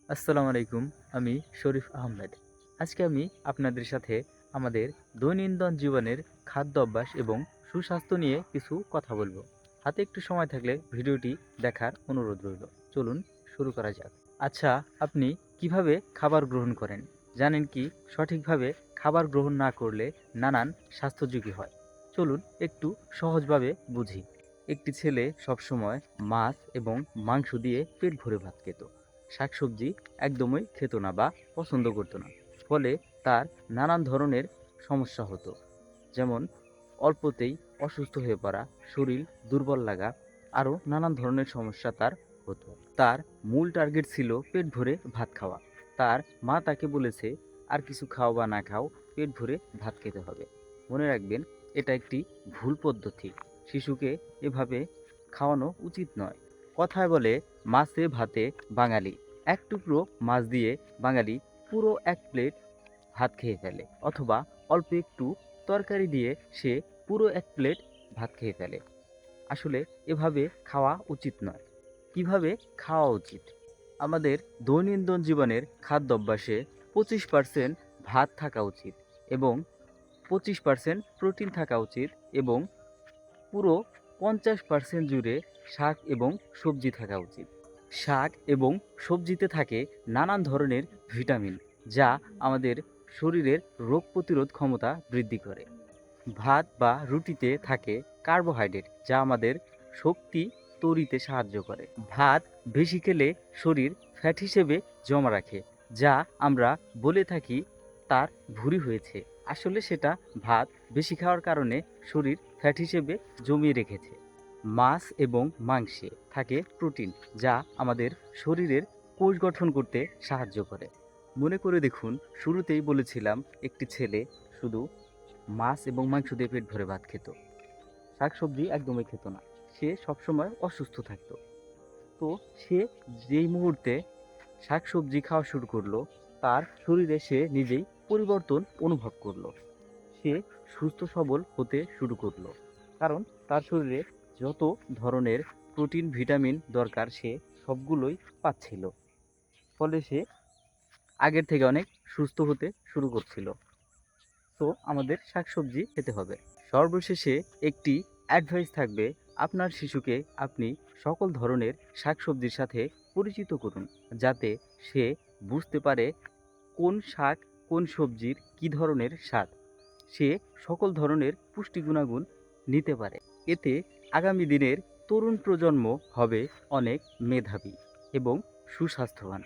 আসসালামু আলাইকুম। আমি শরীফ আহমেদ। আজকে আমি আপনাদের সাথে আমাদের দৈনন্দিন জীবনের খাদ্য অভ্যাস এবং সুস্বাস্থ্য নিয়ে কিছু কথা বলবো। হাতে একটু সময় থাকলে ভিডিওটি দেখার অনুরোধ রইল। চলুন শুরু করা যাক। আচ্ছা, আপনি কিভাবে খাবার গ্রহণ করেন? জানেন কি সঠিকভাবে খাবার গ্রহণ না করলে নানান স্বাস্থ্য ঝুঁকি হয়? চলুন একটু সহজভাবে বুঝি। একটি ছেলে সবসময় মাছ এবং মাংস দিয়ে পেট ভরে ভাত খেত। শাকসবজি একদমই খেত না বা পছন্দ করতো না। ফলে তার নানান ধরনের সমস্যা হতো। যেমন অল্পতেই অসুস্থ হয়ে পড়া, শরীর দুর্বল লাগা, আরও নানান ধরনের সমস্যা তার হতো। তার মূল টার্গেট ছিল পেট ভরে ভাত খাওয়া। তার মা তাকে বলেছে, আর কিছু খাও বা না খাও, পেট ভরে ভাত খেতে হবে। মনে রাখবেন, এটা একটি ভুল পদ্ধতি। শিশুকে এভাবে খাওয়ানো উচিত নয়। কথায় বলে, মাছে ভাতে বাঙালি। এক টুকরো মাছ দিয়ে বাঙালি পুরো এক প্লেট ভাত খেয়ে ফেলে, অথবা অল্প একটু তরকারি দিয়ে সে পুরো এক প্লেট ভাত খেয়ে ফেলে। আসলে এভাবে খাওয়া উচিত নয়। কিভাবে খাওয়া উচিত? আমাদের দৈনন্দিন জীবনের খাদ্যাভ্যাসে 25% ভাত থাকা উচিত এবং 25% প্রোটিন থাকা উচিত এবং পুরো 50% জুড়ে শাক এবং সবজি থাকা উচিত। শাক এবং সবজিতে থাকে নানান ধরনের ভিটামিন, যা আমাদের শরীরের রোগ প্রতিরোধ ক্ষমতা বৃদ্ধি করে। ভাত বা রুটিতে থাকে কার্বোহাইড্রেট, যা আমাদের শক্তি তৈরিতে সাহায্য করে। ভাত বেশি খেলে শরীর ফ্যাট হিসেবে জমা রাখে, যা আমরা বলে থাকি তার ভুঁড়ি হয়েছে। আসলে সেটা ভাত বেশি খাওয়ার কারণে শরীর ফ্যাট হিসেবে জমিয়ে রেখেছে। মাছ এবং মাংসে থাকে প্রোটিন, যা আমাদের শরীরের কোষ গঠন করতে সাহায্য করে। মনে করে দেখুন, শুরুতেই বলেছিলাম একটি ছেলে শুধু মাছ এবং মাংস দিয়ে পেট ভরে ভাত খেত। শাকসবজি একদমই খেত না। সে সবসময় অসুস্থ থাকতো। তো সে যেই মুহূর্তে শাকসবজি খাওয়া শুরু করলো, তার শরীরে সে নিজেই পরিবর্তন অনুভব করলো। সে সুস্থ সবল হতে শুরু করলো, কারণ তার শরীরে যত ধরনের প্রোটিন ভিটামিন দরকার সে সবগুলোই পাচ্ছিল। ফলে সে আগের থেকে অনেক সুস্থ হতে শুরু করছিল। তো আমাদের শাকসবজি খেতে হবে। সর্বশেষে একটি অ্যাডভাইস থাকবে, আপনার শিশুকে আপনি সকল ধরনের শাকসবজির সাথে পরিচিত করুন, যাতে সে বুঝতে পারে কোন শাক কোন সবজির কী ধরনের স্বাদ। সে সকল ধরনের পুষ্টি গুণাগুণ নিতে পারে। এতে আগামী দিনের তরুণ প্রজন্ম হবে অনেক মেধাবী এবং সুস্বাস্থ্যবান।